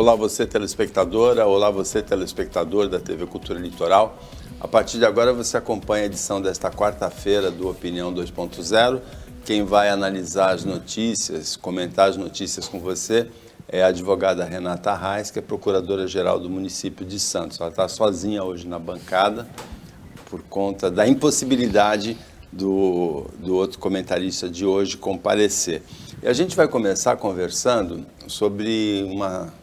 Olá você telespectadora, olá você telespectador da TV Cultura Litoral. A partir de agora você acompanha a edição desta quarta-feira do Opinião 2.0. Quem vai analisar as notícias, comentar as notícias com você é a advogada Renata Reis, que é procuradora-geral do município de Santos. Ela está sozinha hoje na bancada por conta da impossibilidade do outro comentarista de hoje comparecer. E a gente vai começar conversando sobre uma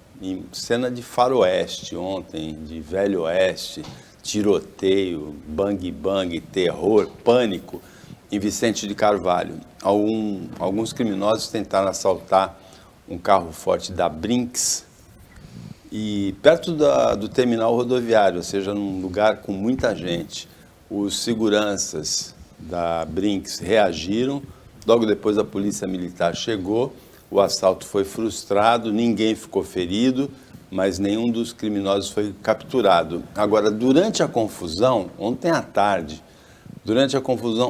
cena de faroeste ontem, de velho oeste, tiroteio, bang-bang, terror, pânico em Vicente de Carvalho. Alguns criminosos tentaram assaltar um carro forte da Brinks e perto do terminal rodoviário, ou seja, num lugar com muita gente. Os seguranças da Brinks reagiram, logo depois a polícia militar chegou, o assalto foi frustrado, ninguém ficou ferido, mas nenhum dos criminosos foi capturado. Agora, durante a confusão, ontem à tarde,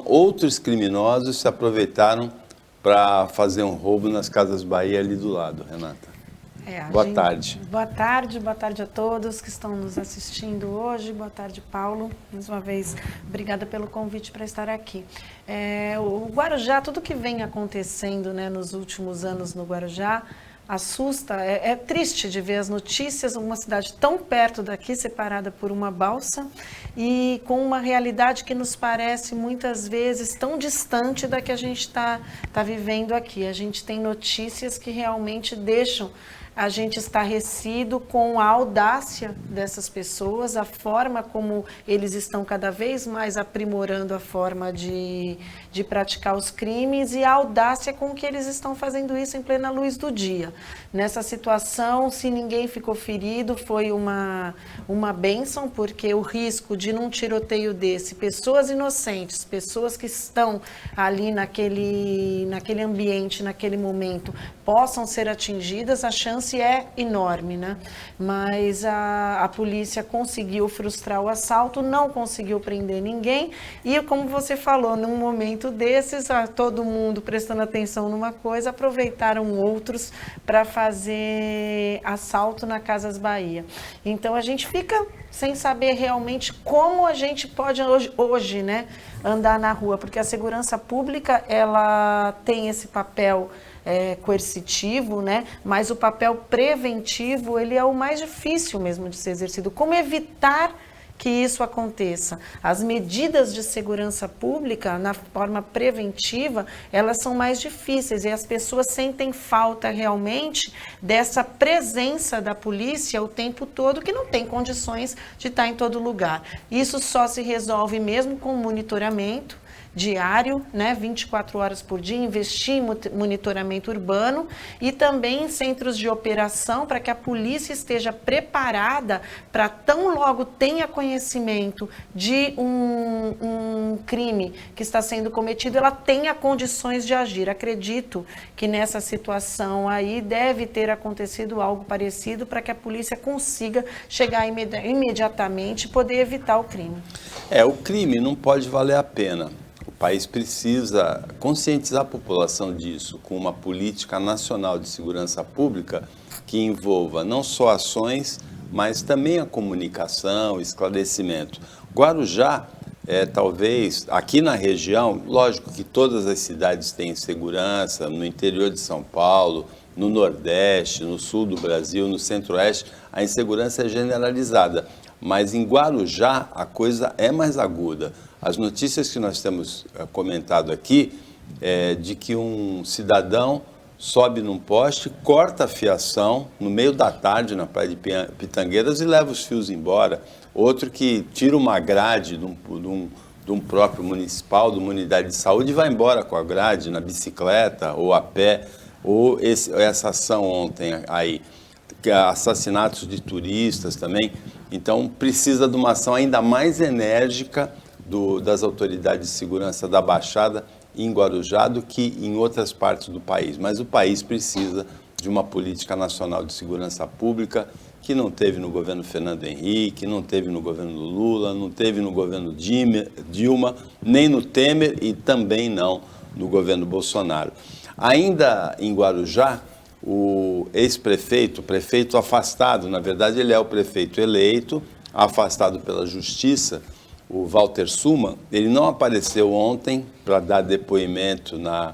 outros criminosos se aproveitaram para fazer um roubo nas Casas Bahia ali do lado, Renata. Boa tarde. Boa tarde a todos que estão nos assistindo hoje. Boa tarde, Paulo. Mais uma vez, obrigada pelo convite para estar aqui. O Guarujá, tudo que vem acontecendo, né, nos últimos anos no Guarujá, assusta, é triste de ver as notícias, uma cidade tão perto daqui, separada por uma balsa, e com uma realidade que nos parece muitas vezes tão distante da que a gente está vivendo aqui. A gente tem notícias que realmente deixam a gente estarrecido com a audácia dessas pessoas, a forma como eles estão cada vez mais aprimorando a forma de praticar os crimes e a audácia com que eles estão fazendo isso em plena luz do dia. Nessa situação, se ninguém ficou ferido, foi uma bênção, porque o risco de num tiroteio desse, pessoas inocentes, pessoas que estão ali naquele ambiente, naquele momento, possam ser atingidas, a chance é enorme, né? Mas a polícia conseguiu frustrar o assalto, não conseguiu prender ninguém e, como você falou, num momento desses, todo mundo prestando atenção numa coisa, aproveitaram outros para fazer assalto na Casas Bahia. Então a gente fica sem saber realmente como a gente pode hoje, né, andar na rua, porque a segurança pública ela tem esse papel coercitivo, né? Mas o papel preventivo ele é o mais difícil mesmo de ser exercido. Como evitar que isso aconteça? As medidas de segurança pública, na forma preventiva, elas são mais difíceis e as pessoas sentem falta realmente dessa presença da polícia o tempo todo, que não tem condições de estar em todo lugar. Isso só se resolve mesmo com monitoramento diário, né, 24 horas por dia, investir em monitoramento urbano e também em centros de operação para que a polícia esteja preparada para tão logo tenha conhecimento de um crime que está sendo cometido, ela tenha condições de agir. Acredito que nessa situação aí deve ter acontecido algo parecido para que a polícia consiga chegar imediatamente e poder evitar o crime. O crime não pode valer a pena. O país precisa conscientizar a população disso, com uma política nacional de segurança pública que envolva não só ações, mas também a comunicação, esclarecimento. Guarujá, talvez, aqui na região, lógico que todas as cidades têm segurança, no interior de São Paulo, no Nordeste, no Sul do Brasil, no Centro-Oeste, a insegurança é generalizada. Mas em Guarujá a coisa é mais aguda. As notícias que nós temos comentado aqui é de que um cidadão sobe num poste, corta a fiação no meio da tarde na praia de Pitangueiras e leva os fios embora. Outro que tira uma grade de um próprio municipal, de uma unidade de saúde e vai embora com a grade na bicicleta ou a pé. Ou essa ação ontem aí, assassinatos de turistas também. Então precisa de uma ação ainda mais enérgica das autoridades de segurança da Baixada em Guarujá do que em outras partes do país. Mas o país precisa de uma política nacional de segurança pública que não teve no governo Fernando Henrique, não teve no governo Lula, não teve no governo Dilma, nem no Temer e também não no governo Bolsonaro. Ainda em Guarujá, o ex-prefeito, prefeito afastado, na verdade ele é o prefeito eleito, afastado pela justiça, o Walter Suman, ele não apareceu ontem para dar depoimento na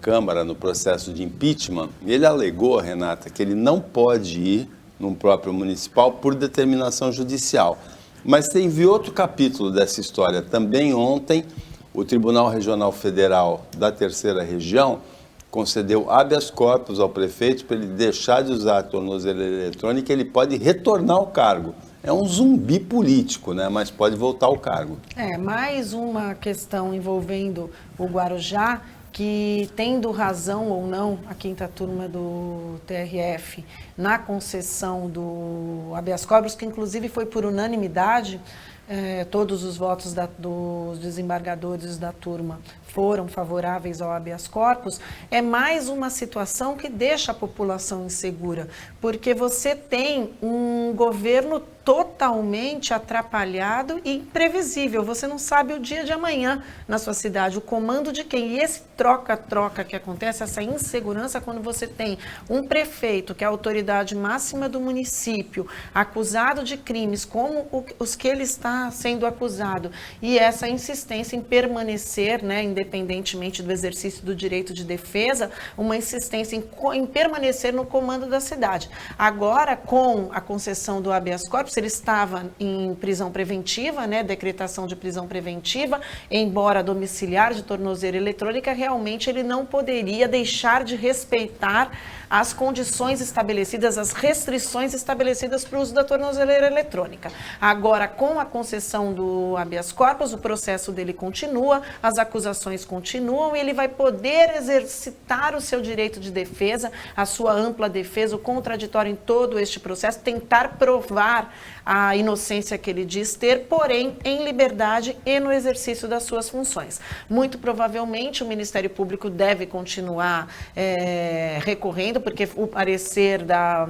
Câmara, no processo de impeachment. Ele alegou, Renata, que ele não pode ir num próprio municipal por determinação judicial. Mas teve outro capítulo dessa história. Também ontem, o Tribunal Regional Federal da Terceira Região concedeu habeas corpus ao prefeito para ele deixar de usar a tornozeleira eletrônica e ele pode retornar ao cargo. É um zumbi político, né? Mas pode voltar ao cargo. Mais uma questão envolvendo o Guarujá, que tendo razão ou não a quinta turma do TRF na concessão do habeas corpus, que inclusive foi por unanimidade, todos os votos dos desembargadores da turma foram favoráveis ao habeas corpus, é mais uma situação que deixa a população insegura, porque você tem um governo totalmente atrapalhado e imprevisível. Você não sabe o dia de amanhã na sua cidade, o comando de quem. E esse troca-troca que acontece, essa insegurança, quando você tem um prefeito, que é a autoridade máxima do município, acusado de crimes como os que ele está sendo acusado, e essa insistência em permanecer, né, independentemente do exercício do direito de defesa, uma insistência em permanecer no comando da cidade. Agora, com a concessão do habeas corpus, ele estava em prisão preventiva, né, decretação de prisão preventiva, embora domiciliar de tornozeleira eletrônica, realmente ele não poderia deixar de respeitar as condições estabelecidas, as restrições estabelecidas para o uso da tornozeleira eletrônica. Agora, com a concessão do habeas corpus, o processo dele continua, as acusações continuam e ele vai poder exercitar o seu direito de defesa, a sua ampla defesa, o contraditório em todo este processo, tentar provar a inocência que ele diz ter, porém em liberdade e no exercício das suas funções. Muito provavelmente o Ministério Público deve continuar recorrendo, porque o parecer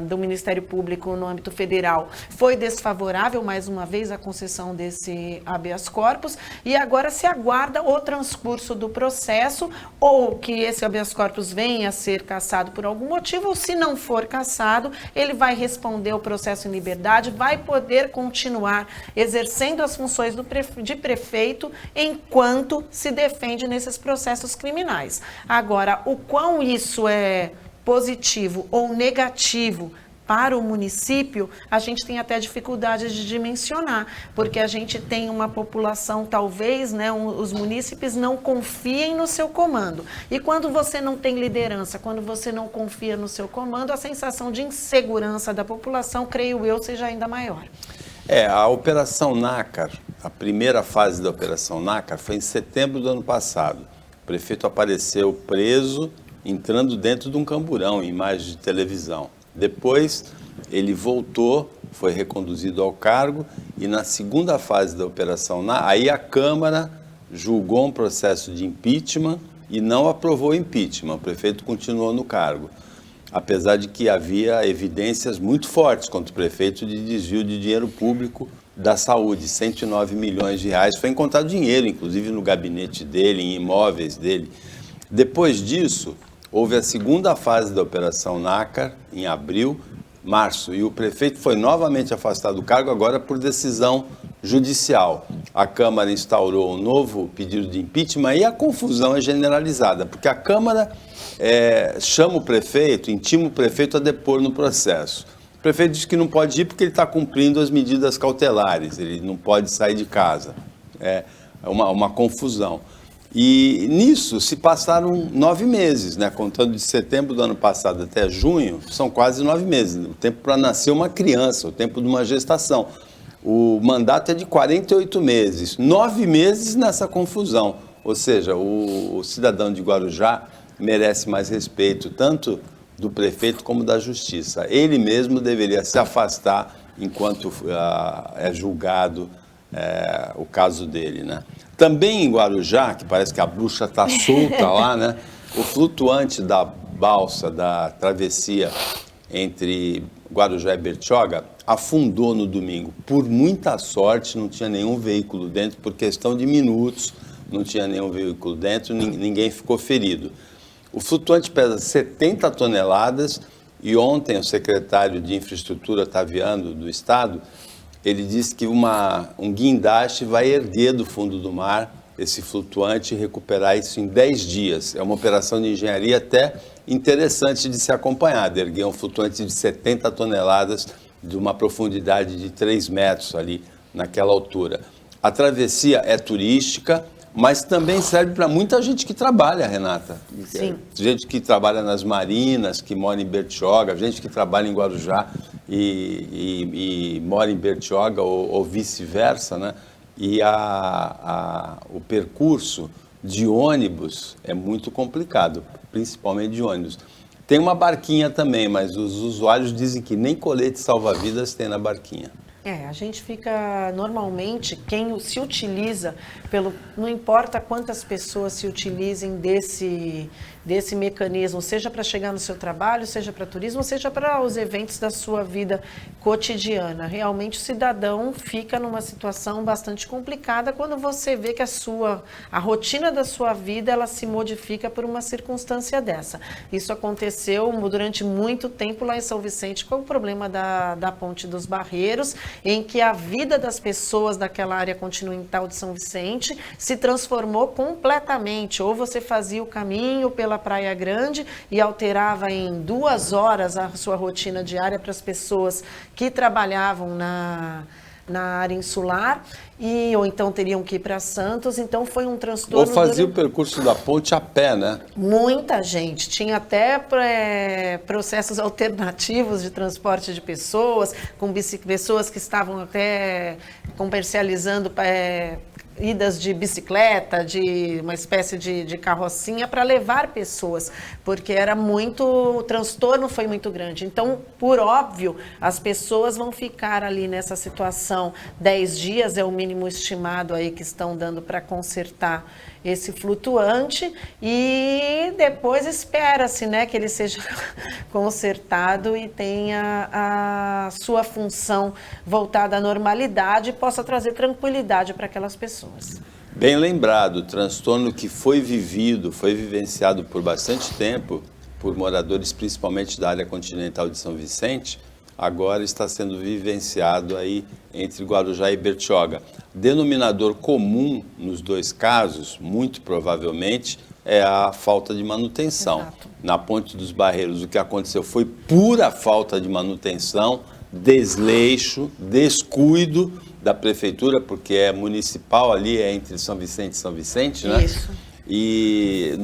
do Ministério Público no âmbito federal foi desfavorável, mais uma vez, à concessão desse habeas corpus, e agora se aguarda o transcurso do processo, ou que esse habeas corpus venha a ser cassado por algum motivo, ou se não for cassado, ele vai responder o processo em liberdade, vai poder continuar exercendo as funções de prefeito enquanto se defende nesses processos criminais. Agora, o quão isso é positivo ou negativo para o município, a gente tem até dificuldade de dimensionar, porque a gente tem uma população, talvez, né, os munícipes não confiem no seu comando. E quando você não tem liderança, quando você não confia no seu comando, a sensação de insegurança da população, creio eu, seja ainda maior. A Operação Nácar, a primeira fase da Operação Nácar foi em setembro do ano passado. O prefeito apareceu preso, entrando dentro de um camburão, em imagem de televisão. Depois, ele voltou, foi reconduzido ao cargo e na segunda fase da Operação Nácar, aí a Câmara julgou um processo de impeachment e não aprovou o impeachment. O prefeito continuou no cargo, apesar de que havia evidências muito fortes contra o prefeito de desvio de dinheiro público da saúde, 109 milhões de reais. Foi encontrado dinheiro, inclusive no gabinete dele, em imóveis dele. Depois disso, houve a segunda fase da Operação Nácar, em março, e o prefeito foi novamente afastado do cargo, agora por decisão judicial. A Câmara instaurou um novo pedido de impeachment e a confusão é generalizada, porque a Câmara chama o prefeito, intima o prefeito a depor no processo. O prefeito diz que não pode ir porque ele está cumprindo as medidas cautelares, ele não pode sair de casa. É uma confusão. E nisso se passaram 9 meses, né? Contando de setembro do ano passado até junho, são quase 9 meses. O tempo para nascer uma criança, o tempo de uma gestação. O mandato é de 48 meses, 9 meses nessa confusão. Ou seja, o cidadão de Guarujá merece mais respeito, tanto do prefeito como da justiça. Ele mesmo deveria se afastar enquanto é julgado o caso dele, né? Também em Guarujá, que parece que a bruxa está solta lá, né? O flutuante da balsa da travessia entre Guarujá e Bertioga afundou no domingo. Por muita sorte, não tinha nenhum veículo dentro, por questão de minutos, não tinha nenhum veículo dentro, ninguém ficou ferido. O flutuante pesa 70 toneladas e ontem o secretário de Infraestrutura Taviano do Estado, ele disse que um guindaste vai erguer do fundo do mar esse flutuante e recuperar isso em 10 dias. É uma operação de engenharia até interessante de ser acompanhada, erguer um flutuante de 70 toneladas de uma profundidade de 3 metros ali naquela altura. A travessia é turística, mas também serve para muita gente que trabalha, Renata. Sim. Gente que trabalha nas marinas, que mora em Bertioga, gente que trabalha em Guarujá e mora em Bertioga ou vice-versa, né? E o percurso de ônibus é muito complicado, principalmente de ônibus. Tem uma barquinha também, mas os usuários dizem que nem colete salva-vidas tem na barquinha. A gente fica, normalmente, quem se utiliza, não importa quantas pessoas se utilizem desse mecanismo, seja para chegar no seu trabalho, seja para turismo, seja para os eventos da sua vida cotidiana. Realmente o cidadão fica numa situação bastante complicada quando você vê que a rotina da sua vida ela se modifica por uma circunstância dessa. Isso aconteceu durante muito tempo lá em São Vicente com o problema da Ponte dos Barreiros, em que a vida das pessoas daquela área continental de São Vicente se transformou completamente. Ou você fazia o caminho pela Praia Grande e alterava em 2 horas a sua rotina diária para as pessoas que trabalhavam na área insular, ou então teriam que ir para Santos, então foi um transtorno. Ou fazia o percurso da ponte a pé, né? Muita gente, tinha até processos alternativos de transporte de pessoas, com pessoas que estavam até comercializando idas de bicicleta, de uma espécie de carrocinha para levar pessoas, porque o transtorno foi muito grande. Então, por óbvio, as pessoas vão ficar ali nessa situação 10 dias, é o mínimo estimado aí que estão dando para consertar esse flutuante, e depois espera-se, né, que ele seja consertado e tenha a sua função voltada à normalidade e possa trazer tranquilidade para aquelas pessoas. Bem lembrado, o transtorno que foi vivenciado por bastante tempo por moradores principalmente da área continental de São Vicente, agora está sendo vivenciado aí entre Guarujá e Bertioga. Denominador comum nos dois casos, muito provavelmente, é a falta de manutenção. Exato. Na Ponte dos Barreiros, o que aconteceu foi pura falta de manutenção, desleixo, descuido da prefeitura, porque é municipal ali, é entre São Vicente e São Vicente, né? Isso. E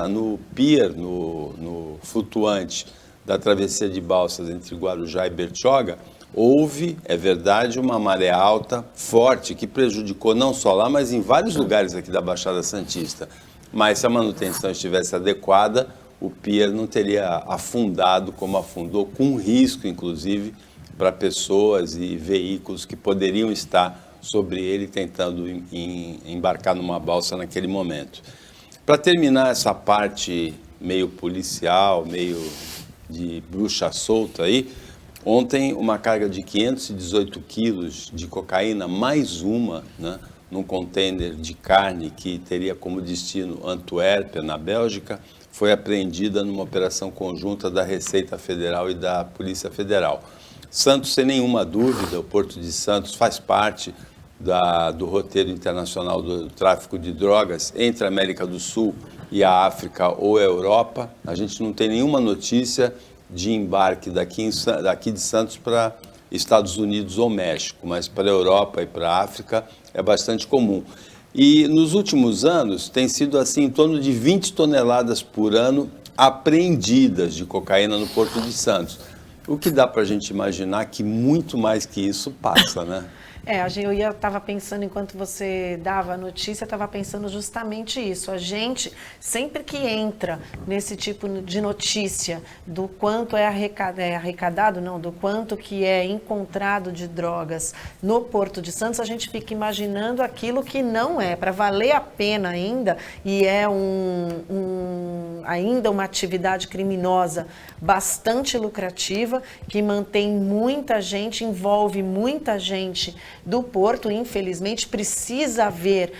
no pier, no flutuante da travessia de balsas entre Guarujá e Bertioga, houve, é verdade, uma maré alta, forte, que prejudicou não só lá, mas em vários lugares aqui da Baixada Santista. Mas se a manutenção estivesse adequada, o pier não teria afundado como afundou, com risco, inclusive, para pessoas e veículos que poderiam estar sobre ele tentando embarcar numa balsa naquele momento. Para terminar essa parte meio policial, meio de bruxa solta aí, ontem uma carga de 518 quilos de cocaína, mais uma, né, num container de carne que teria como destino Antuérpia, na Bélgica, foi apreendida numa operação conjunta da Receita Federal e da Polícia Federal. Santos, sem nenhuma dúvida, o Porto de Santos faz parte do roteiro internacional do tráfico de drogas entre a América do Sul e a África ou a Europa. A gente não tem nenhuma notícia de embarque daqui de Santos para Estados Unidos ou México, mas para a Europa e para a África é bastante comum. E nos últimos anos tem sido assim, em torno de 20 toneladas por ano apreendidas de cocaína no Porto de Santos. O que dá para a gente imaginar que muito mais que isso passa, né? Eu estava pensando, enquanto você dava a notícia, estava pensando justamente isso. A gente, sempre que entra nesse tipo de notícia do quanto é arrecadado, não, do quanto que é encontrado de drogas no Porto de Santos, a gente fica imaginando aquilo que não é, para valer a pena ainda, e é um ainda uma atividade criminosa bastante lucrativa, que mantém muita gente, envolve muita gente do Porto. Infelizmente, precisa haver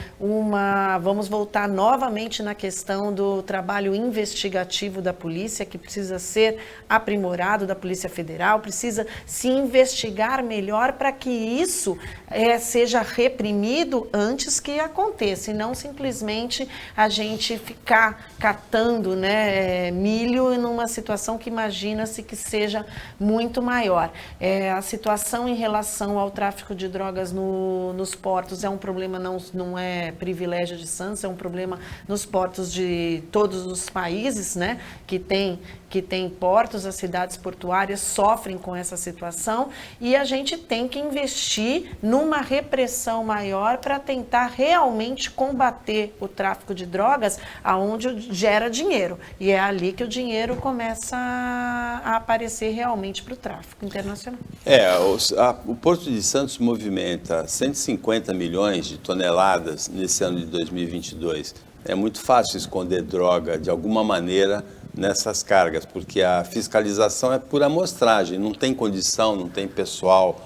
vamos voltar novamente na questão do trabalho investigativo da polícia, que precisa ser aprimorado, da Polícia Federal, precisa se investigar melhor para que isso seja reprimido antes que aconteça, e não simplesmente a gente ficar catando, né, milho numa situação que imagina-se que seja muito maior. A situação em relação ao tráfico de drogas nos portos é um problema, não é privilégio de Santos, é um problema nos portos de todos os países, né, que tem portos, as cidades portuárias sofrem com essa situação, e a gente tem que investir numa repressão maior para tentar realmente combater o tráfico de drogas aonde gera dinheiro, e é ali que o dinheiro começa a aparecer realmente para o tráfico internacional. O Porto de Santos movimenta 150 milhões de toneladas nesse ano de 2022. É muito fácil esconder droga de alguma maneira nessas cargas, porque a fiscalização é por amostragem, não tem condição, não tem pessoal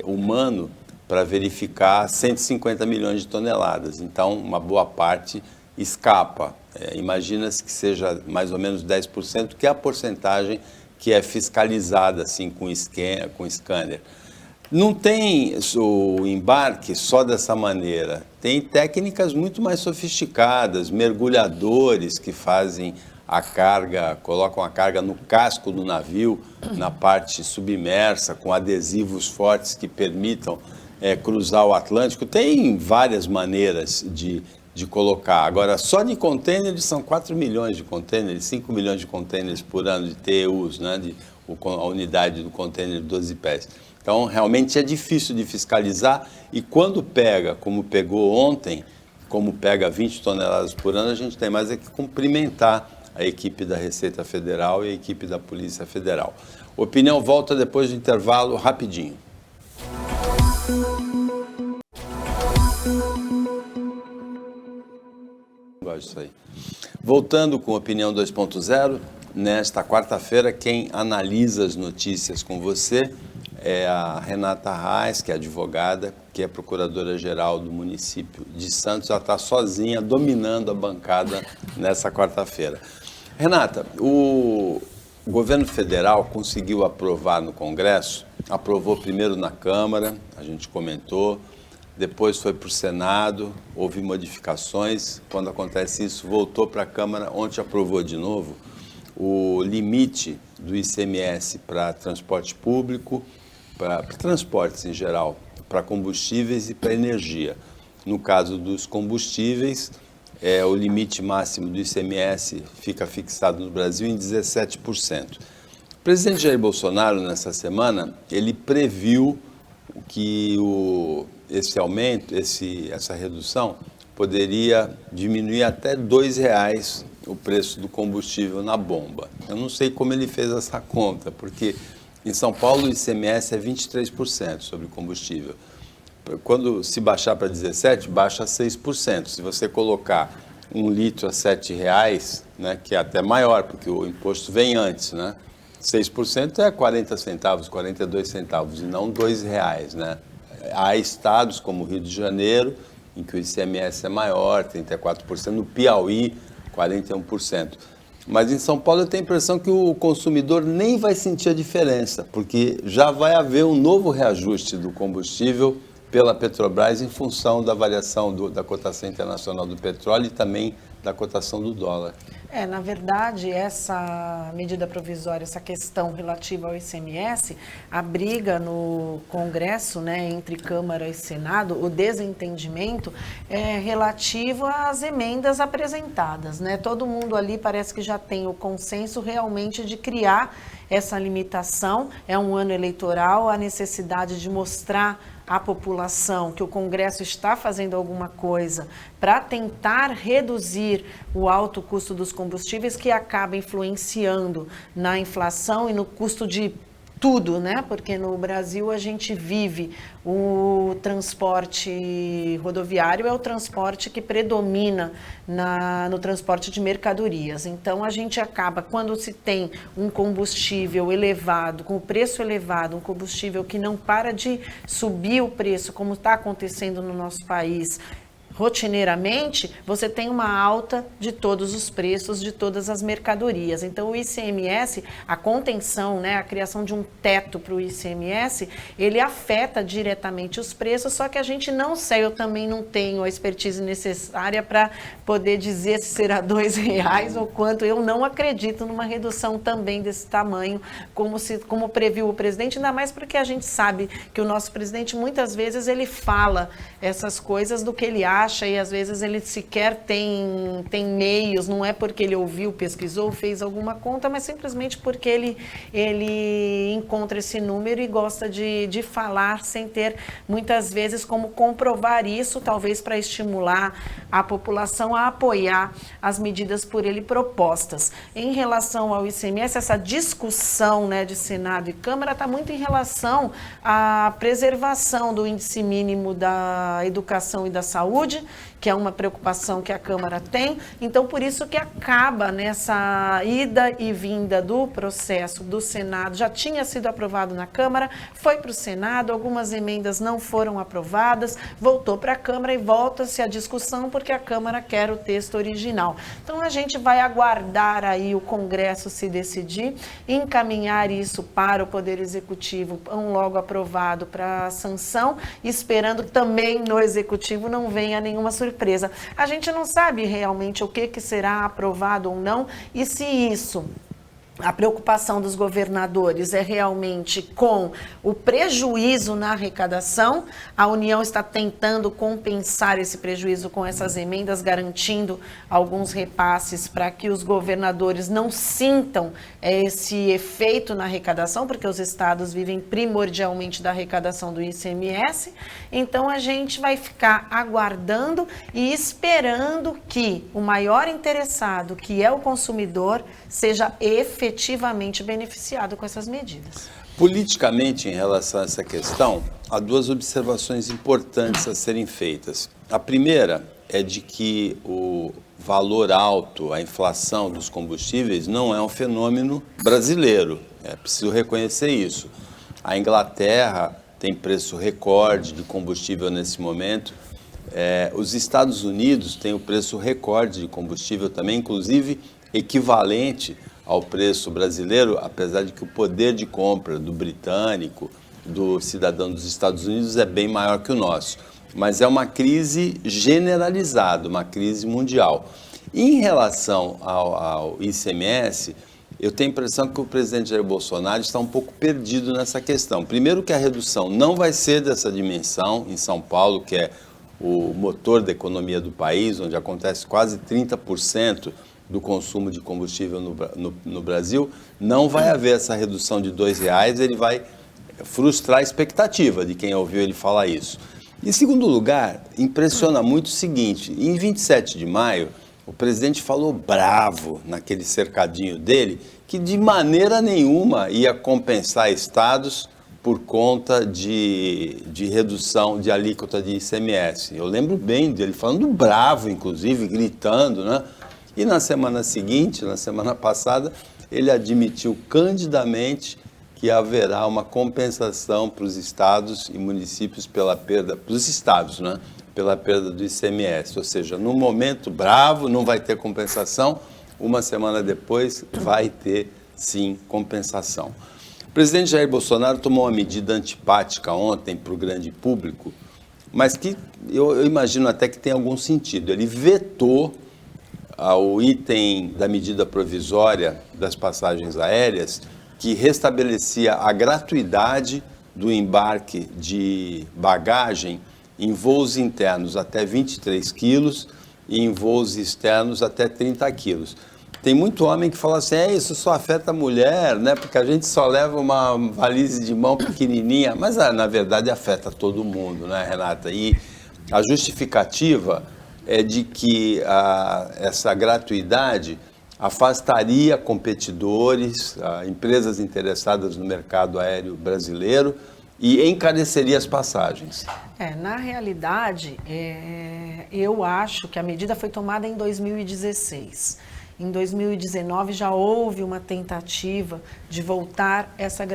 humano para verificar 150 milhões de toneladas. Então, uma boa parte escapa. Imagina-se que seja mais ou menos 10%, que é a porcentagem que é fiscalizada assim, com scanner. Não tem o embarque só dessa maneira. Tem técnicas muito mais sofisticadas, mergulhadores que fazem a carga, colocam a carga no casco do navio, na parte submersa, com adesivos fortes que permitam cruzar o Atlântico. Tem várias maneiras de colocar. Agora, só de contêineres são 4 milhões de contêineres, 5 milhões de contêineres por ano de TEUs, né, a unidade do contêiner de 12 pés. Então, realmente é difícil de fiscalizar, e quando pega, como pegou ontem, como pega 20 toneladas por ano, a gente tem mais que cumprimentar a equipe da Receita Federal e a equipe da Polícia Federal. Opinião volta depois do intervalo, rapidinho. Gosto disso aí. Voltando com Opinião 2.0, nesta quarta-feira, quem analisa as notícias com você é a Renata Reis, que é advogada, que é procuradora-geral do município de Santos. Ela está sozinha, dominando a bancada nessa quarta-feira. Renata, o governo federal conseguiu aprovar no Congresso, aprovou primeiro na Câmara, a gente comentou, depois foi para o Senado, houve modificações. Quando acontece isso, voltou para a Câmara, ontem aprovou de novo o limite do ICMS para transporte público, para transportes em geral, para combustíveis e para energia. No caso dos combustíveis, o limite máximo do ICMS fica fixado no Brasil em 17%. O presidente Jair Bolsonaro, nessa semana, ele previu que esse aumento, essa redução, poderia diminuir até R$ 2,00 o preço do combustível na bomba. Eu não sei como ele fez essa conta, porque em São Paulo o ICMS é 23% sobre combustível. Quando se baixar para 17%, baixa 6%. Se você colocar 1 litro a R$ 7,00, né, que é até maior, porque o imposto vem antes, né? 6% é 40 centavos, 42 centavos, e não R$ 2,00, né? Há estados como o Rio de Janeiro, em que o ICMS é maior, 34%, no Piauí, 41%. Mas em São Paulo eu tenho a impressão que o consumidor nem vai sentir a diferença, porque já vai haver um novo reajuste do combustível pela Petrobras em função da variação da cotação internacional do petróleo e também da cotação do dólar. Na verdade, essa medida provisória, essa questão relativa ao ICMS, a briga no Congresso, né, entre Câmara e Senado, o desentendimento é relativo às emendas apresentadas, né? Todo mundo ali parece que já tem o consenso realmente de criar essa limitação. É um ano eleitoral, a necessidade de mostrar à população que o Congresso está fazendo alguma coisa para tentar reduzir o alto custo dos combustíveis, que acaba influenciando na inflação e no custo de tudo, né? Porque no Brasil a gente vive o transporte rodoviário, é o transporte que predomina no transporte de mercadorias. Então a gente acaba, quando se tem um combustível elevado, com o preço elevado, um combustível que não para de subir o preço, como está acontecendo no nosso país, rotineiramente, você tem uma alta de todos os preços de todas as mercadorias. Então, o ICMS, a contenção, né, a criação de um teto para o ICMS, ele afeta diretamente os preços, só que a gente não sei, eu também não tenho a expertise necessária para poder dizer se será R$2 ou quanto. Eu não acredito numa redução também desse tamanho, como previu o presidente, ainda mais porque a gente sabe que o nosso presidente, muitas vezes, ele fala essas coisas do que ele acha, e às vezes ele sequer tem meios, não é porque ele ouviu, pesquisou, fez alguma conta, mas simplesmente porque ele encontra esse número e gosta de falar sem ter muitas vezes como comprovar isso, talvez para estimular a população a apoiar as medidas por ele propostas. Em relação ao ICMS, essa discussão, né, de Senado e Câmara está muito em relação à preservação do índice mínimo da educação e da saúde, que é uma preocupação que a Câmara tem. Então, por isso que acaba nessa ida e vinda do processo do Senado. Já tinha sido aprovado na Câmara, foi para o Senado, algumas emendas não foram aprovadas, voltou para a Câmara e volta-se a discussão porque a Câmara quer o texto original. Então, a gente vai aguardar aí o Congresso se decidir, encaminhar isso para o Poder Executivo, logo aprovado para sanção, esperando que também no Executivo não venha nenhuma surpresa. A gente não sabe realmente o que será aprovado ou não, e se isso... A preocupação dos governadores é realmente com o prejuízo na arrecadação. A União está tentando compensar esse prejuízo com essas emendas, garantindo alguns repasses para que os governadores não sintam esse efeito na arrecadação, porque os estados vivem primordialmente da arrecadação do ICMS. Então, a gente vai ficar aguardando e esperando que o maior interessado, que é o consumidor, seja efetivamente beneficiado com essas medidas. Politicamente, em relação a essa questão, há duas observações importantes a serem feitas. A primeira é de que o valor alto, a inflação dos combustíveis, não é um fenômeno brasileiro. É preciso reconhecer isso. A Inglaterra tem preço recorde de combustível nesse momento. Os Estados Unidos têm o preço recorde de combustível também, inclusive equivalente ao preço brasileiro, apesar de que o poder de compra do britânico, do cidadão dos Estados Unidos é bem maior que o nosso. Mas é uma crise generalizada, uma crise mundial. Em relação ao ICMS, eu tenho a impressão que o presidente Jair Bolsonaro está um pouco perdido nessa questão. Primeiro que a redução não vai ser dessa dimensão em São Paulo, que é o motor da economia do país, onde acontece quase 30% do consumo de combustível no Brasil, não vai haver essa redução de R$2, ele vai frustrar a expectativa de quem ouviu ele falar isso. Em segundo lugar, impressiona muito o seguinte, em 27 de maio, o presidente falou bravo naquele cercadinho dele, que de maneira nenhuma ia compensar estados por conta de redução de alíquota de ICMS. Eu lembro bem dele falando bravo, inclusive, gritando, né? E na semana seguinte, na semana passada, ele admitiu candidamente que haverá uma compensação para os estados e municípios pela perda, para os estados, né? Pela perda do ICMS. Ou seja, no momento bravo não vai ter compensação, uma semana depois vai ter sim compensação. O presidente Jair Bolsonaro tomou uma medida antipática ontem para o grande público, mas que eu imagino até que tem algum sentido. Ele vetou ao item da medida provisória das passagens aéreas, que restabelecia a gratuidade do embarque de bagagem em voos internos até 23 quilos e em voos externos até 30 quilos. Tem muito homem que fala assim, isso só afeta a mulher, né? Porque a gente só leva uma valise de mão pequenininha, mas na verdade afeta todo mundo, né, Renata? E a justificativa é de que essa gratuidade afastaria competidores, empresas interessadas no mercado aéreo brasileiro e encareceria as passagens. Na realidade, eu acho que a medida foi tomada em 2016. Em 2019 já houve uma tentativa de voltar essa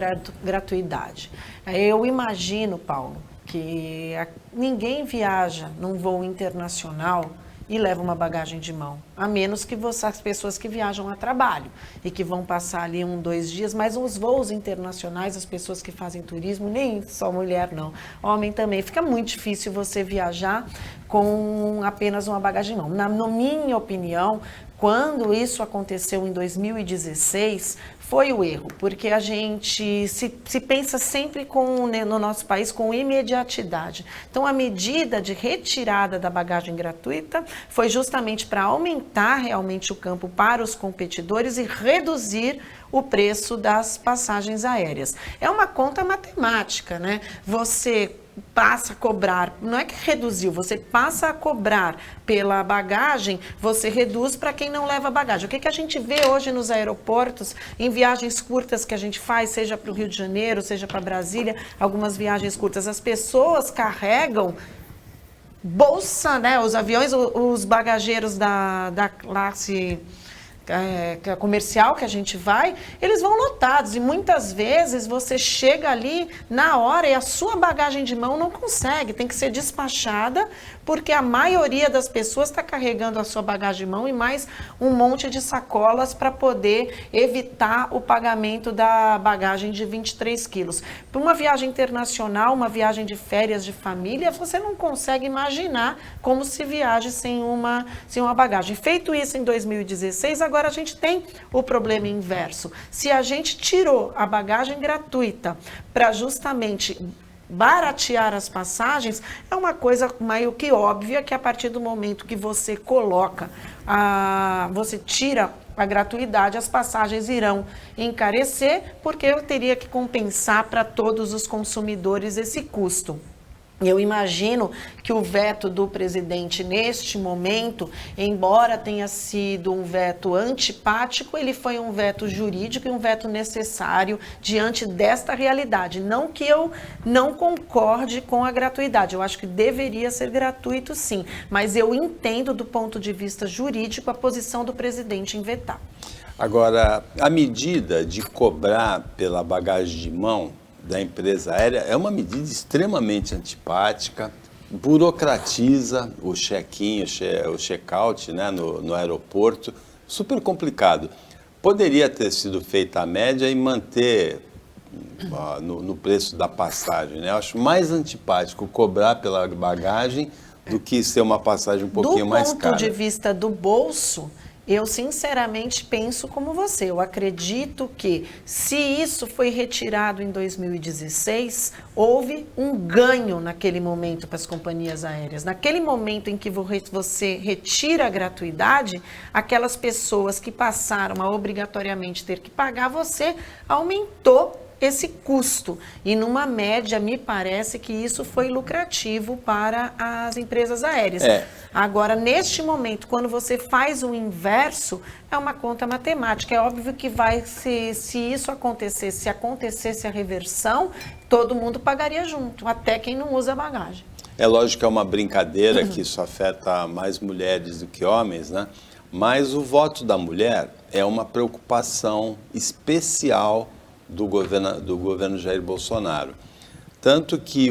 gratuidade. Eu imagino, Paulo, que ninguém viaja num voo internacional e leva uma bagagem de mão, a menos que as pessoas que viajam a trabalho e que vão passar ali 2 dias, mas os voos internacionais, as pessoas que fazem turismo, nem só mulher não, homem também, fica muito difícil você viajar com apenas uma bagagem de mão. Na minha opinião, quando isso aconteceu em 2016, foi o erro, porque a gente se pensa sempre no nosso país com imediatidade. Então, a medida de retirada da bagagem gratuita foi justamente para aumentar realmente o campo para os competidores e reduzir o preço das passagens aéreas. É uma conta matemática, né? Você passa a cobrar, não é que reduziu, você passa a cobrar pela bagagem, você reduz para quem não leva bagagem. O que a gente vê hoje nos aeroportos, em viagens curtas que a gente faz, seja para o Rio de Janeiro, seja para Brasília, algumas viagens curtas, as pessoas carregam bolsa, né? Os aviões, os bagageiros da classe comercial que a gente vai, eles vão lotados e muitas vezes você chega ali na hora e a sua bagagem de mão não consegue, tem que ser despachada porque a maioria das pessoas está carregando a sua bagagem de mão e mais um monte de sacolas para poder evitar o pagamento da bagagem de 23 quilos. Para uma viagem internacional, uma viagem de férias de família, você não consegue imaginar como se viaje sem uma bagagem. Feito isso em 2016, agora a gente tem o problema inverso. Se a gente tirou a bagagem gratuita para justamente baratear as passagens, é uma coisa meio que óbvia que a partir do momento que você coloca, você tira a gratuidade, as passagens irão encarecer, porque eu teria que compensar para todos os consumidores esse custo. Eu imagino que o veto do presidente neste momento, embora tenha sido um veto antipático, ele foi um veto jurídico e um veto necessário diante desta realidade. Não que eu não concorde com a gratuidade, eu acho que deveria ser gratuito sim, mas eu entendo do ponto de vista jurídico a posição do presidente em vetar. Agora, a medida de cobrar pela bagagem de mão da empresa aérea é uma medida extremamente antipática, burocratiza o check-in, o check-out, né, no aeroporto, super complicado. Poderia ter sido feita a média e manter no preço da passagem, né? Eu acho mais antipático cobrar pela bagagem do que ser uma passagem um pouquinho mais cara. Do ponto de vista do bolso, eu sinceramente penso como você. Eu acredito que se isso foi retirado em 2016, houve um ganho naquele momento para as companhias aéreas. Naquele momento em que você retira a gratuidade, aquelas pessoas que passaram a obrigatoriamente ter que pagar, você aumentou esse custo. E numa média, me parece que isso foi lucrativo para as empresas aéreas. Agora, neste momento, quando você faz o inverso, é uma conta matemática. É óbvio que se isso acontecesse, se acontecesse a reversão, todo mundo pagaria junto, até quem não usa bagagem. É lógico que é uma brincadeira que isso afeta mais mulheres do que homens, né? Mas o voto da mulher é uma preocupação especial do governo Jair Bolsonaro. Tanto que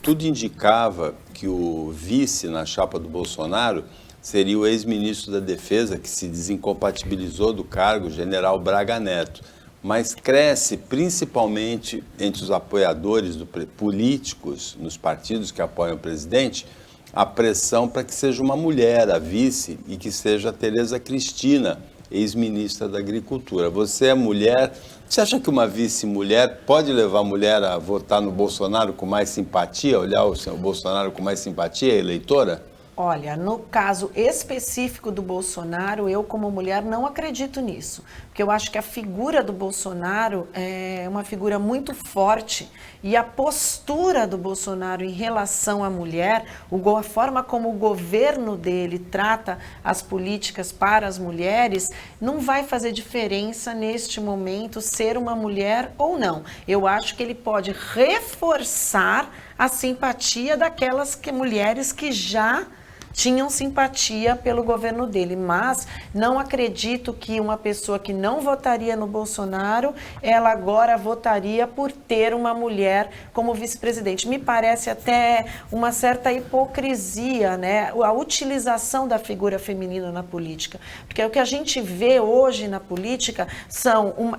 tudo indicava que o vice na chapa do Bolsonaro seria o ex-ministro da Defesa, que se desincompatibilizou do cargo, o general Braga Neto. Mas cresce principalmente entre os apoiadores políticos, nos partidos que apoiam o presidente, a pressão para que seja uma mulher a vice e que seja a Tereza Cristina, ex-ministra da Agricultura. Você é mulher, você acha que uma vice-mulher pode levar a mulher a votar no Bolsonaro com mais simpatia, olhar o Bolsonaro com mais simpatia, a eleitora? Olha, no caso específico do Bolsonaro, eu como mulher não acredito nisso, porque eu acho que a figura do Bolsonaro é uma figura muito forte e a postura do Bolsonaro em relação à mulher, a forma como o governo dele trata as políticas para as mulheres, não vai fazer diferença neste momento ser uma mulher ou não. Eu acho que ele pode reforçar a simpatia daquelas mulheres que já tinham simpatia pelo governo dele, mas não acredito que uma pessoa que não votaria no Bolsonaro, ela agora votaria por ter uma mulher como vice-presidente. Me parece até uma certa hipocrisia, né? A utilização da figura feminina na política, porque o que a gente vê hoje na política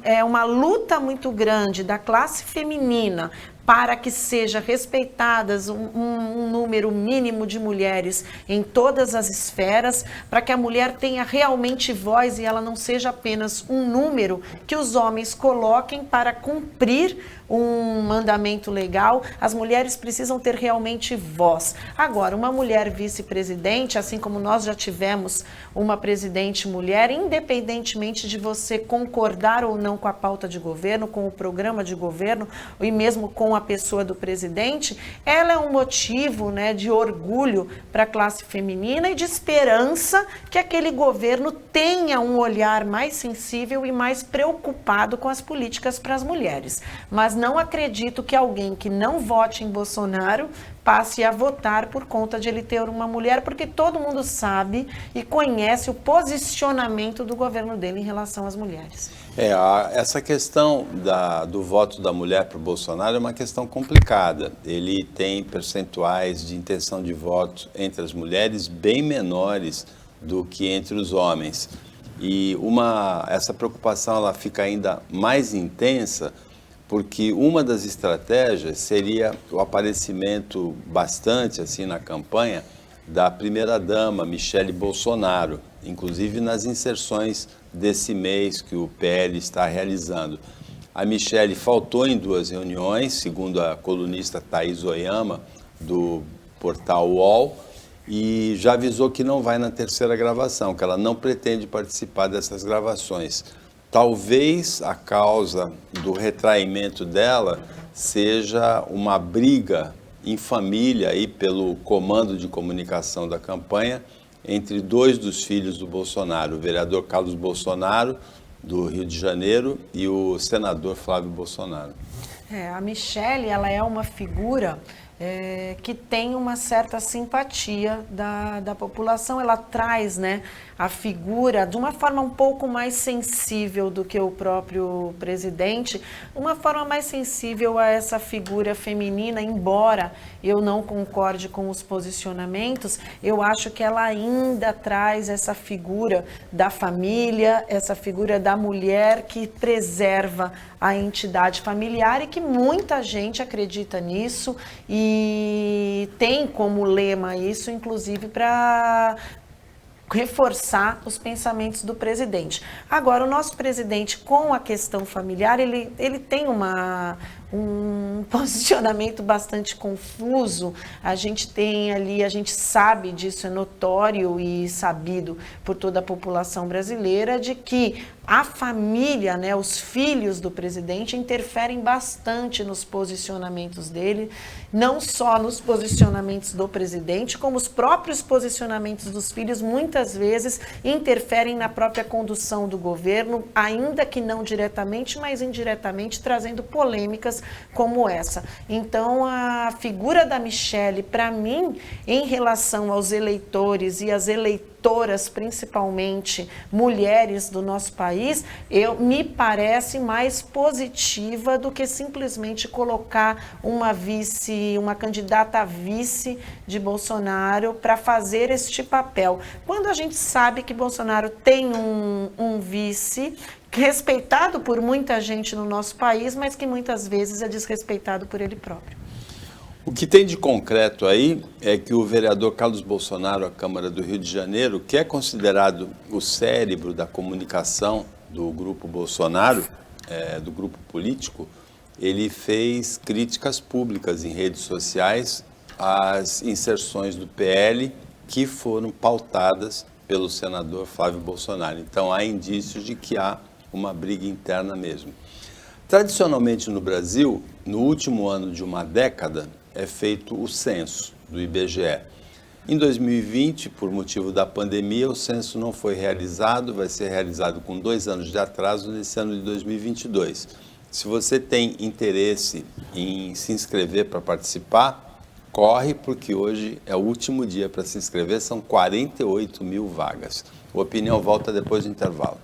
é uma luta muito grande da classe feminina para que seja respeitadas um número mínimo de mulheres em todas as esferas, para que a mulher tenha realmente voz e ela não seja apenas um número que os homens coloquem para cumprir um mandamento legal. As mulheres precisam ter realmente voz. Agora, uma mulher vice-presidente, assim como nós já tivemos uma presidente mulher, independentemente de você concordar ou não com a pauta de governo, com o programa de governo e mesmo com a pessoa do presidente, ela é um motivo, né, de orgulho para a classe feminina e de esperança que aquele governo tenha um olhar mais sensível e mais preocupado com as políticas para as mulheres. Mas não acredito que alguém que não vote em Bolsonaro passe a votar por conta de ele ter uma mulher, porque todo mundo sabe e conhece o posicionamento do governo dele em relação às mulheres. Essa questão do voto da mulher para o Bolsonaro é uma questão complicada. Ele tem percentuais de intenção de voto entre as mulheres bem menores do que entre os homens. E essa preocupação ela fica ainda mais intensa porque uma das estratégias seria o aparecimento bastante assim na campanha da primeira-dama, Michele Bolsonaro, inclusive nas inserções desse mês que o PL está realizando. A Michele faltou em 2 reuniões, segundo a colunista Thaís Oyama, do portal UOL, e já avisou que não vai na 3ª gravação, que ela não pretende participar dessas gravações. Talvez a causa do retraimento dela seja uma briga em família aí pelo comando de comunicação da campanha entre 2 dos filhos do Bolsonaro, o vereador Carlos Bolsonaro, do Rio de Janeiro, e o senador Flávio Bolsonaro. A Michele, ela é uma figura que tem uma certa simpatia da população. Ela traz, né, a figura de uma forma um pouco mais sensível do que o próprio presidente, uma forma mais sensível a essa figura feminina, embora eu não concorde com os posicionamentos, eu acho que ela ainda traz essa figura da família, essa figura da mulher que preserva a entidade familiar e que muita gente acredita nisso e tem como lema isso, inclusive para reforçar os pensamentos do presidente. Agora, o nosso presidente, com a questão familiar, ele tem um posicionamento bastante confuso. A gente tem ali, a gente sabe disso, é notório e sabido por toda a população brasileira, de que a família, né, os filhos do presidente interferem bastante nos posicionamentos dele, não só nos posicionamentos do presidente, como os próprios posicionamentos dos filhos muitas vezes interferem na própria condução do governo, ainda que não diretamente, mas indiretamente, trazendo polêmicas como essa. Então, a figura da Michele, para mim, em relação aos eleitores e às eleitoras, principalmente mulheres do nosso país, me parece mais positiva do que simplesmente colocar uma candidata a vice de Bolsonaro para fazer este papel. Quando a gente sabe que Bolsonaro tem um vice respeitado por muita gente no nosso país, mas que muitas vezes é desrespeitado por ele próprio. O que tem de concreto aí é que o vereador Carlos Bolsonaro, à Câmara do Rio de Janeiro, que é considerado o cérebro da comunicação do grupo Bolsonaro, do grupo político, ele fez críticas públicas em redes sociais às inserções do PL que foram pautadas pelo senador Flávio Bolsonaro. Então, há indícios de que há uma briga interna mesmo. Tradicionalmente no Brasil, no último ano de uma década, é feito o censo do IBGE. Em 2020, por motivo da pandemia, o censo não foi realizado, vai ser realizado com 2 anos de atraso nesse ano de 2022. Se você tem interesse em se inscrever para participar, corre, porque hoje é o último dia para se inscrever, são 48 mil vagas. O Opinião volta depois do intervalo.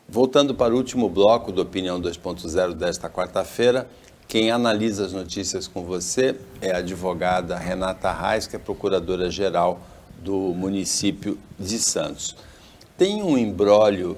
Voltando para o último bloco do Opinião 2.0 desta quarta-feira, quem analisa as notícias com você é a advogada Renata Reis, que é procuradora-geral do município de Santos. Tem um imbróglio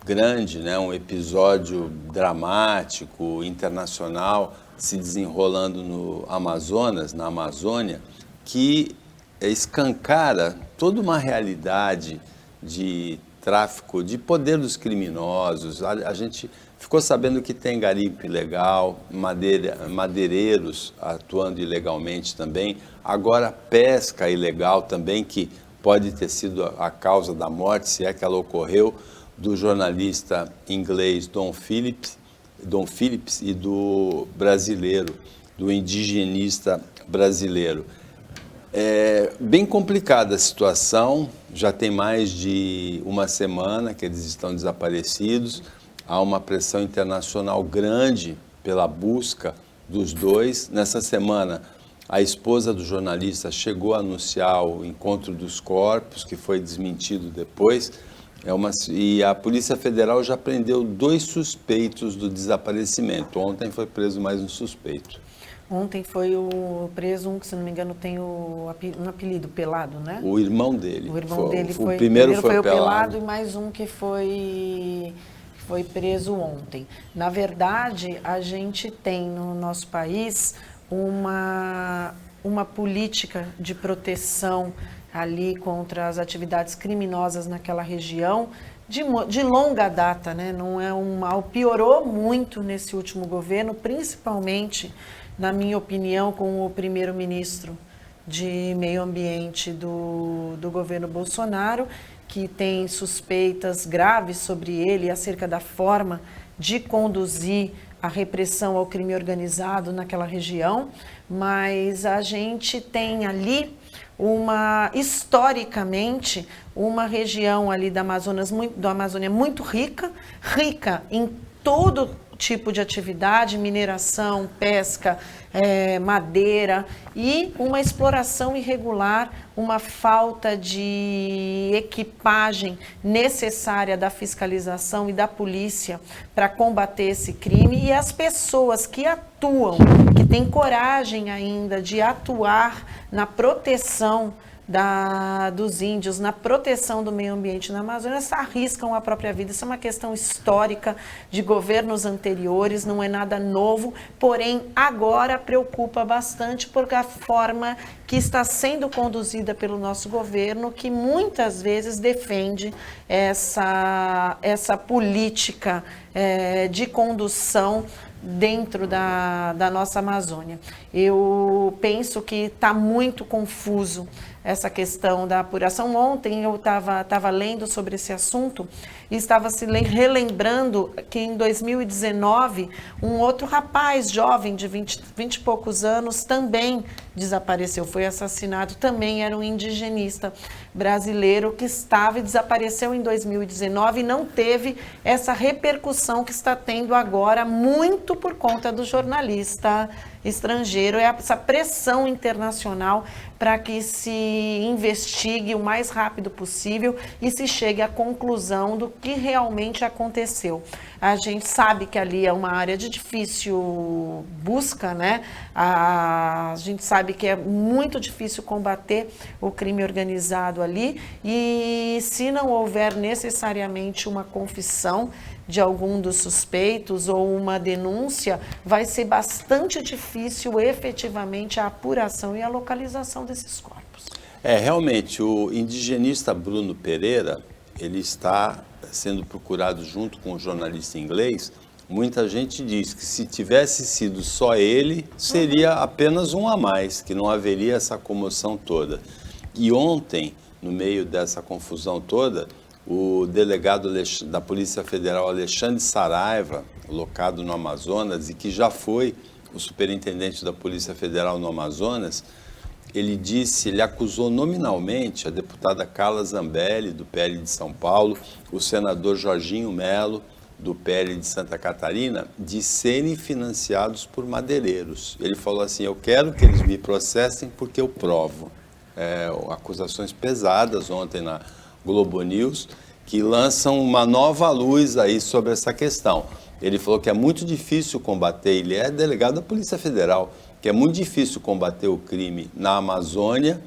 grande, né, um episódio dramático, internacional, se desenrolando no Amazonas, na Amazônia, que escancara toda uma realidade de tráfico, de poder dos criminosos. A gente ficou sabendo que tem garimpo ilegal, madeireiros atuando ilegalmente também, agora pesca ilegal também, que pode ter sido a causa da morte, se é que ela ocorreu, do jornalista inglês Dom Phillips e do brasileiro, do indigenista brasileiro. É bem complicada a situação, já tem mais de uma semana que eles estão desaparecidos, há uma pressão internacional grande pela busca dos dois. Nessa semana, a esposa do jornalista chegou a anunciar o encontro dos corpos, que foi desmentido depois, e a Polícia Federal já prendeu 2 suspeitos do desaparecimento. Ontem foi preso mais um suspeito. Ontem foi preso um que, se não me engano, tem um apelido, Pelado, né? O irmão dele. O irmão dele foi... O primeiro foi o Pelado e mais um que foi preso ontem. Na verdade, a gente tem no nosso país uma política de proteção ali contra as atividades criminosas naquela região de longa data, né? Não é um mal, piorou muito nesse último governo, principalmente, na minha opinião, com o primeiro-ministro de Meio Ambiente do governo Bolsonaro, que tem suspeitas graves sobre ele acerca da forma de conduzir a repressão ao crime organizado naquela região, mas a gente tem ali historicamente, uma região ali da Amazônia muito rica em todo tipo de atividade, mineração, pesca, madeira, e uma exploração irregular, uma falta de equipagem necessária da fiscalização e da polícia para combater esse crime, e as pessoas que atuam, que têm coragem ainda de atuar na proteção dos índios, na proteção do meio ambiente na Amazônia, arriscam a própria vida. Isso é uma questão histórica de governos anteriores, não é nada novo, porém agora preocupa bastante porque a forma que está sendo conduzida pelo nosso governo, que muitas vezes defende essa política de condução dentro da nossa Amazônia. Eu penso que está muito confuso essa questão da apuração. Ontem eu estava lendo sobre esse assunto e estava se relembrando que em 2019 um outro rapaz jovem de 20 e poucos anos também desapareceu, foi assassinado, também era um indigenista brasileiro que estava e desapareceu em 2019 e não teve essa repercussão que está tendo agora, muito por conta do jornalista estrangeiro, essa pressão internacional para que se investigue o mais rápido possível e se chegue à conclusão do que realmente aconteceu. A gente sabe que ali é uma área de difícil busca, né? A gente sabe que é muito difícil combater o crime organizado ali, e se não houver necessariamente uma confissão de algum dos suspeitos ou uma denúncia, vai ser bastante difícil efetivamente a apuração e a localização desses corpos. Realmente, o indigenista Bruno Pereira, ele está sendo procurado junto com um jornalista inglês. Muita gente diz que se tivesse sido só ele, seria apenas um a mais, que não haveria essa comoção toda. E ontem, no meio dessa confusão toda, o delegado da Polícia Federal, Alexandre Saraiva, locado no Amazonas e que já foi o superintendente da Polícia Federal no Amazonas, ele acusou nominalmente a deputada Carla Zambelli, do PL de São Paulo, o senador Jorginho Melo, do PL de Santa Catarina, de serem financiados por madeireiros. Ele falou assim: eu quero que eles me processem porque eu provo. Acusações pesadas ontem na Globo News, que lançam uma nova luz aí sobre essa questão. Ele falou que é muito difícil combater, ele é delegado da Polícia Federal, que é muito difícil combater o crime na Amazônia,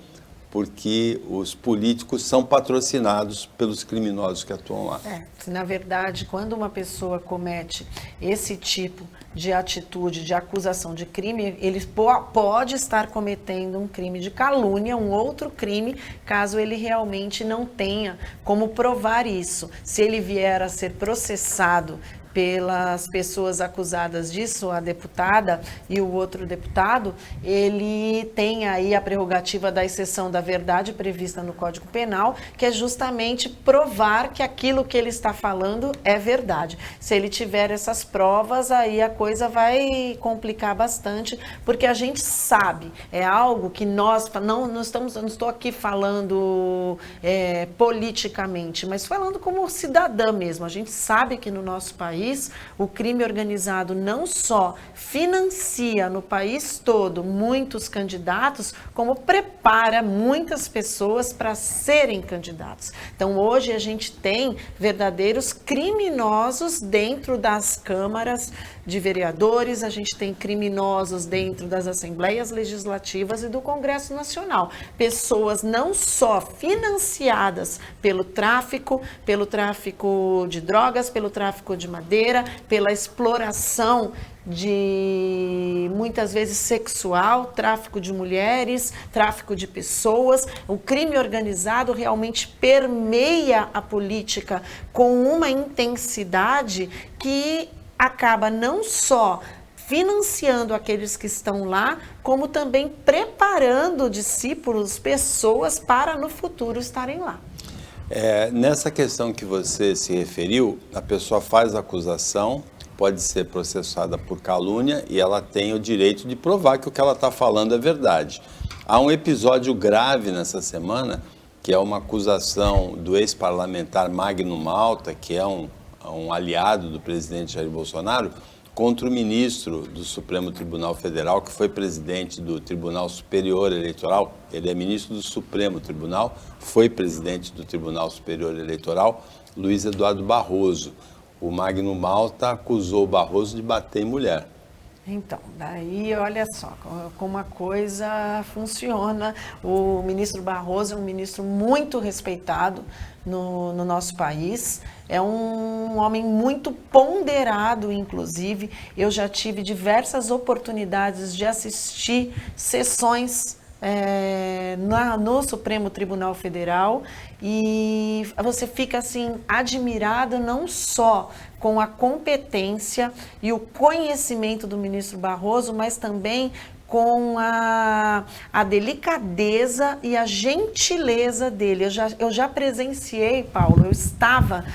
porque os políticos são patrocinados pelos criminosos que atuam lá. Na verdade, quando uma pessoa comete esse tipo de atitude, de acusação de crime, ele pode estar cometendo um crime de calúnia, um outro crime, caso ele realmente não tenha como provar isso. Se ele vier a ser processado pelas pessoas acusadas disso, a deputada e o outro deputado, ele tem aí a prerrogativa da exceção da verdade prevista no Código Penal, que é justamente provar que aquilo que ele está falando é verdade. Se ele tiver essas provas, aí a coisa vai complicar bastante, porque a gente sabe, é algo que não estou aqui falando politicamente, mas falando como cidadã mesmo. A gente sabe que no nosso país o crime organizado não só financia no país todo muitos candidatos, como prepara muitas pessoas para serem candidatos. Então, hoje a gente tem verdadeiros criminosos dentro das câmaras de vereadores, a gente tem criminosos dentro das assembleias legislativas e do Congresso Nacional. Pessoas não só financiadas pelo tráfico de drogas, pelo tráfico de madeira, pela exploração de muitas vezes sexual, tráfico de mulheres, tráfico de pessoas. O crime organizado realmente permeia a política com uma intensidade que acaba não só financiando aqueles que estão lá, como também preparando discípulos, pessoas para no futuro estarem lá. Nessa questão que você se referiu, a pessoa faz a acusação, pode ser processada por calúnia e ela tem o direito de provar que o que ela está falando é verdade. Há um episódio grave nessa semana, que é uma acusação do ex-parlamentar Magno Malta, que é um aliado do presidente Jair Bolsonaro, contra o ministro do Supremo Tribunal Federal, que foi presidente do Tribunal Superior Eleitoral. Ele é ministro do Supremo Tribunal, foi presidente do Tribunal Superior Eleitoral, Luiz Eduardo Barroso. O Magno Malta acusou o Barroso de bater em mulher. Então, daí olha só como a coisa funciona. O ministro Barroso é um ministro muito respeitado no nosso país, é um homem muito ponderado, inclusive. Eu já tive diversas oportunidades de assistir sessões no Supremo Tribunal Federal e você fica assim admirado não só com a competência e o conhecimento do ministro Barroso, mas também com a delicadeza e a gentileza dele. Eu já presenciei, Paulo, eu estava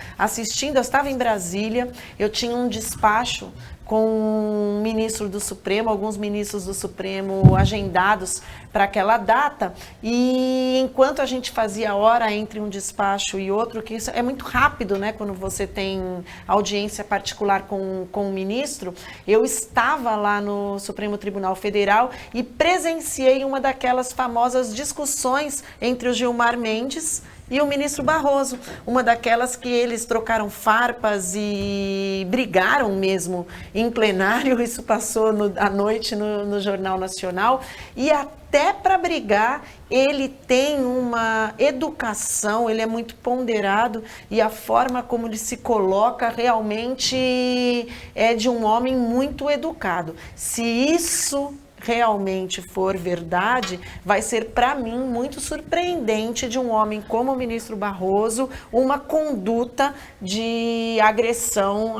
em Brasília, eu tinha um despacho com um ministro do Supremo, alguns ministros do Supremo agendados para aquela data, e enquanto a gente fazia hora entre um despacho e outro, que isso é muito rápido, né, quando você tem audiência particular com o ministro, eu estava lá no Supremo Tribunal Federal e presenciei uma daquelas famosas discussões entre o Gilmar Mendes e o ministro Barroso, uma daquelas que eles trocaram farpas e brigaram mesmo em plenário. Isso passou à noite no Jornal Nacional, e até para brigar ele tem uma educação, ele é muito ponderado, e a forma como ele se coloca realmente é de um homem muito educado. Se isso realmente for verdade, vai ser, para mim, muito surpreendente de um homem como o ministro Barroso, uma conduta de agressão,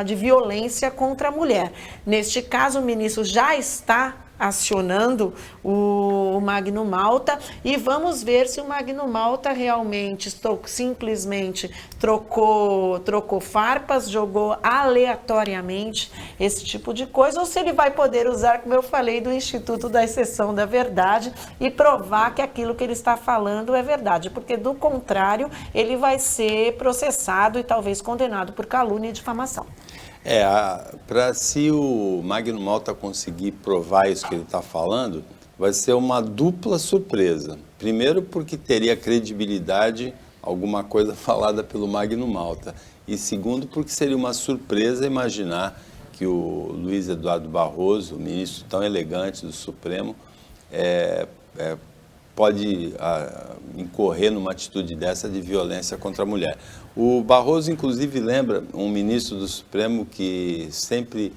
de violência contra a mulher. Neste caso, o ministro já está acionando o Magno Malta e vamos ver se o Magno Malta realmente simplesmente trocou farpas, jogou aleatoriamente esse tipo de coisa, ou se ele vai poder usar, como eu falei, do Instituto da Exceção da Verdade e provar que aquilo que ele está falando é verdade, porque do contrário ele vai ser processado e talvez condenado por calúnia e difamação. Se o Magno Malta conseguir provar isso que ele está falando, vai ser uma dupla surpresa. Primeiro porque teria credibilidade alguma coisa falada pelo Magno Malta. E segundo porque seria uma surpresa imaginar que o Luiz Eduardo Barroso, o ministro tão elegante do Supremo, pode incorrer numa atitude dessa de violência contra a mulher. O Barroso, inclusive, lembra um ministro do Supremo que sempre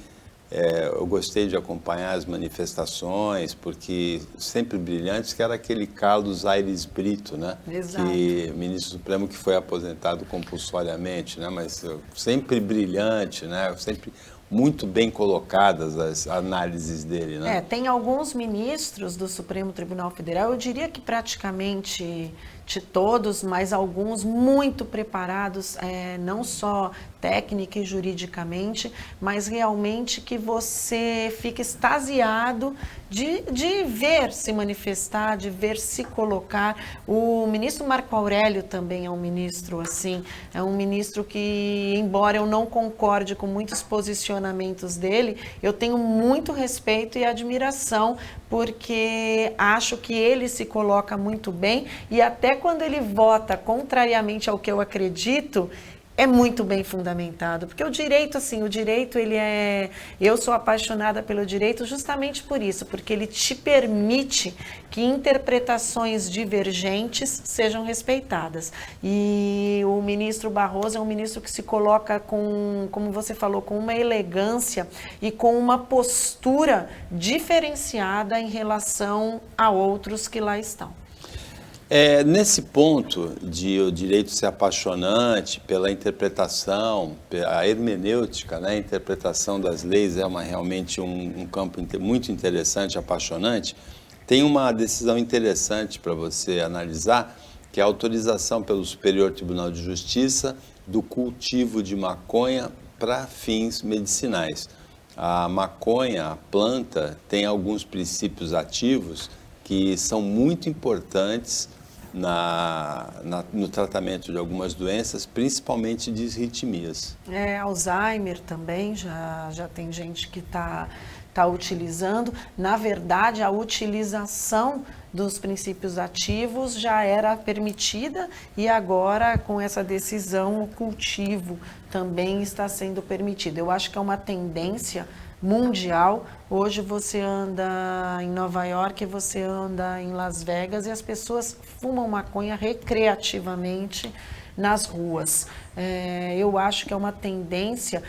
eu gostei de acompanhar as manifestações, porque sempre brilhantes, que era aquele Carlos Aires Brito, né? Exato. Ministro do Supremo que foi aposentado compulsoriamente, né? Mas sempre brilhante, né? Sempre muito bem colocadas as análises dele, né? Tem alguns ministros do Supremo Tribunal Federal, eu diria que praticamente de todos, mas alguns muito preparados, não só técnica e juridicamente, mas realmente que você fica extasiado de ver se manifestar, de ver se colocar. O ministro Marco Aurélio também é um ministro assim, é um ministro que, embora eu não concorde com muitos posicionamentos dele, eu tenho muito respeito e admiração, porque acho que ele se coloca muito bem e até quando ele vota contrariamente ao que eu acredito, é muito bem fundamentado, porque o direito, eu sou apaixonada pelo direito justamente por isso, porque ele te permite que interpretações divergentes sejam respeitadas. E o ministro Barroso é um ministro que se coloca como você falou, com uma elegância e com uma postura diferenciada em relação a outros que lá estão. Nesse ponto de o direito ser apaixonante pela interpretação, a hermenêutica, né, a interpretação das leis realmente um campo muito interessante, apaixonante, tem uma decisão interessante para você analisar, que é a autorização pelo Superior Tribunal de Justiça do cultivo de maconha para fins medicinais. A maconha, a planta, tem alguns princípios ativos que são muito importantes no tratamento de algumas doenças, principalmente disritmias. Alzheimer também, já tem gente que está utilizando. Na verdade, a utilização dos princípios ativos já era permitida e agora, com essa decisão, o cultivo também está sendo permitido. Eu acho que é uma tendência mundial. Hoje você anda em Nova York, você anda em Las Vegas e as pessoas fumam maconha recreativamente nas ruas. Eu acho que é uma tendência,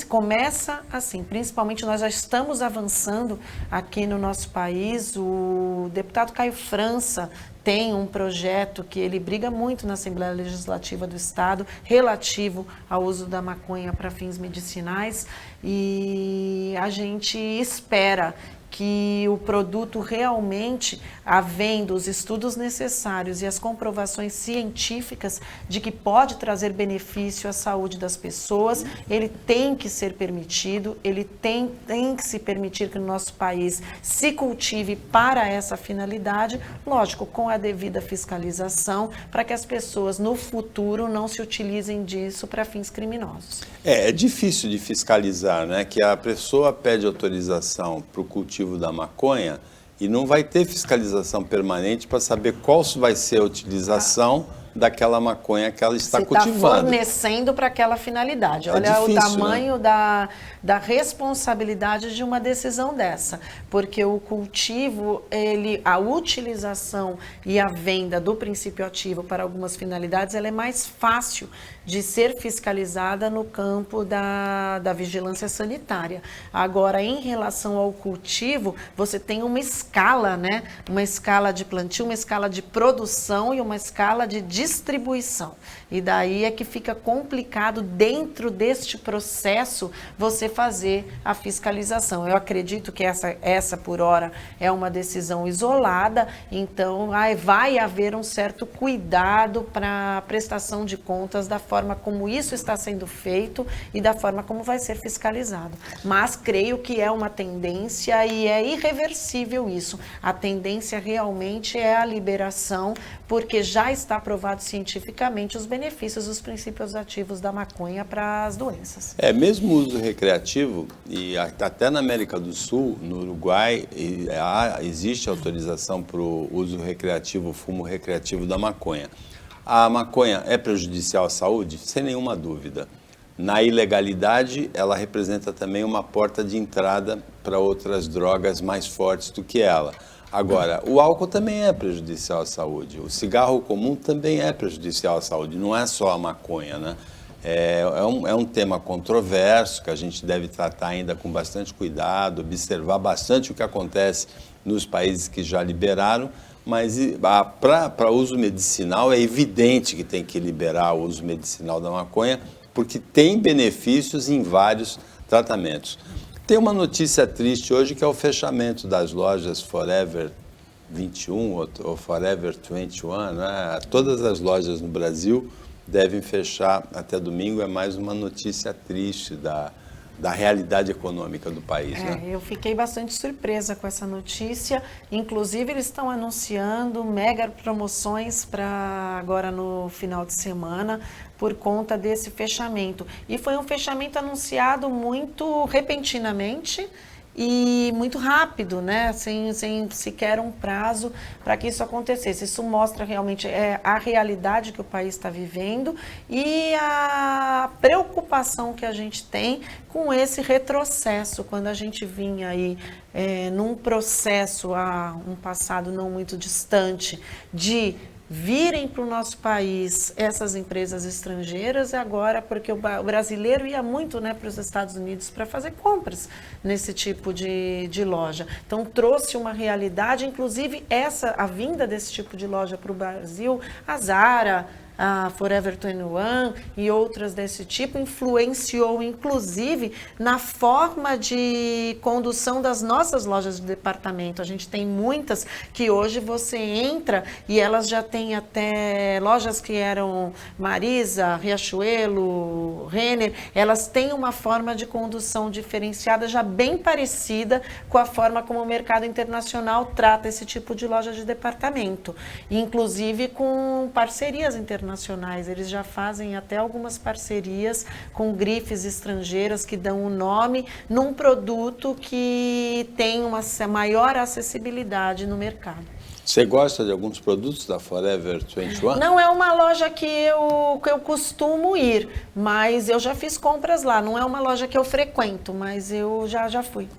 começa assim, principalmente nós já estamos avançando aqui no nosso país. O deputado Caio França tem um projeto que ele briga muito na Assembleia Legislativa do Estado relativo ao uso da maconha para fins medicinais, e a gente espera que o produto realmente, havendo os estudos necessários e as comprovações científicas de que pode trazer benefício à saúde das pessoas, ele tem que ser permitido, ele tem que se permitir que no nosso país se cultive para essa finalidade, lógico, com a devida fiscalização, para que as pessoas no futuro não se utilizem disso para fins criminosos. É difícil de fiscalizar, né? Que a pessoa pede autorização para o cultivo da maconha e não vai ter fiscalização permanente para saber qual vai ser a utilização daquela maconha que ela está Você cultivando. Está fornecendo para aquela finalidade. Olha difícil, o tamanho, né? da responsabilidade de uma decisão dessa. Porque o cultivo, a utilização e a venda do princípio ativo para algumas finalidades, ela é mais fácil de ser fiscalizada no campo da vigilância sanitária. Agora, em relação ao cultivo, você tem uma escala, né? Uma escala de plantio, uma escala de produção e uma escala de distribuição. E daí é que fica complicado, dentro deste processo, você fazer a fiscalização. Eu acredito que essa por hora, é uma decisão isolada, então vai haver um certo cuidado para a prestação de contas da forma como isso está sendo feito e da forma como vai ser fiscalizado. Mas creio que é uma tendência e é irreversível isso. A tendência realmente é a liberação, porque já está provado cientificamente os benefícios dos princípios ativos da maconha para as doenças. Mesmo o uso recreativo, e até na América do Sul, no Uruguai, existe autorização para o uso recreativo, fumo recreativo da maconha. A maconha é prejudicial à saúde? Sem nenhuma dúvida. Na ilegalidade, ela representa também uma porta de entrada para outras drogas mais fortes do que ela. Agora, o álcool também é prejudicial à saúde, o cigarro comum também é prejudicial à saúde, não é só a maconha, né? É um tema controverso que a gente deve tratar ainda com bastante cuidado, observar bastante o que acontece nos países que já liberaram, mas para uso medicinal é evidente que tem que liberar o uso medicinal da maconha, porque tem benefícios em vários tratamentos. Tem uma notícia triste hoje, que é o fechamento das lojas Forever 21 ou Forever 21, né? Todas as lojas no Brasil devem fechar até domingo. É mais uma notícia triste da realidade econômica do país. Né? Eu fiquei bastante surpresa com essa notícia. Inclusive, eles estão anunciando mega promoções para agora no final de semana, por conta desse fechamento. E foi um fechamento anunciado muito repentinamente e muito rápido, né? Sem sequer um prazo para que isso acontecesse. Isso mostra realmente a realidade que o país está vivendo e a preocupação que a gente tem com esse retrocesso, quando a gente vinha aí num processo há um passado não muito distante de virem para o nosso país essas empresas estrangeiras, agora porque o brasileiro ia muito, né, para os Estados Unidos para fazer compras nesse tipo de loja. Então trouxe uma realidade, inclusive a vinda desse tipo de loja para o Brasil, a Zara, a Forever 21 e outras desse tipo, influenciou inclusive na forma de condução das nossas lojas de departamento. A gente tem muitas que hoje você entra e elas já têm até lojas que eram Marisa, Riachuelo, Renner, elas têm uma forma de condução diferenciada, já bem parecida com a forma como o mercado internacional trata esse tipo de loja de departamento, inclusive com parcerias internacionais. Eles já fazem até algumas parcerias com grifes estrangeiras que dão o nome num produto que tem uma maior acessibilidade no mercado. Você gosta de alguns produtos da Forever 21? Não é uma loja que eu costumo ir, mas eu já fiz compras lá. Não é uma loja que eu frequento, mas eu já fui.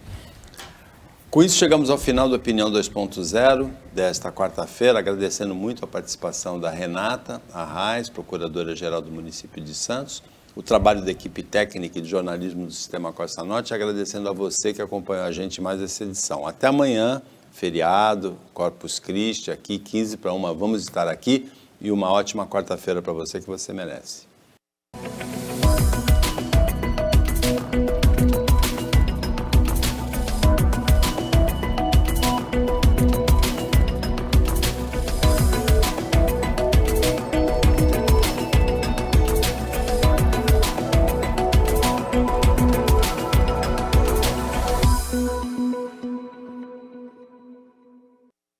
Com isso, chegamos ao final do Opinião 2.0 desta quarta-feira, agradecendo muito a participação da Renata Arraes, Procuradora-Geral do município de Santos, o trabalho da equipe técnica e de jornalismo do Sistema Costa Norte, agradecendo a você que acompanhou a gente em mais essa edição. Até amanhã, feriado, Corpus Christi, aqui 12:45, vamos estar aqui, e uma ótima quarta-feira para você que você merece.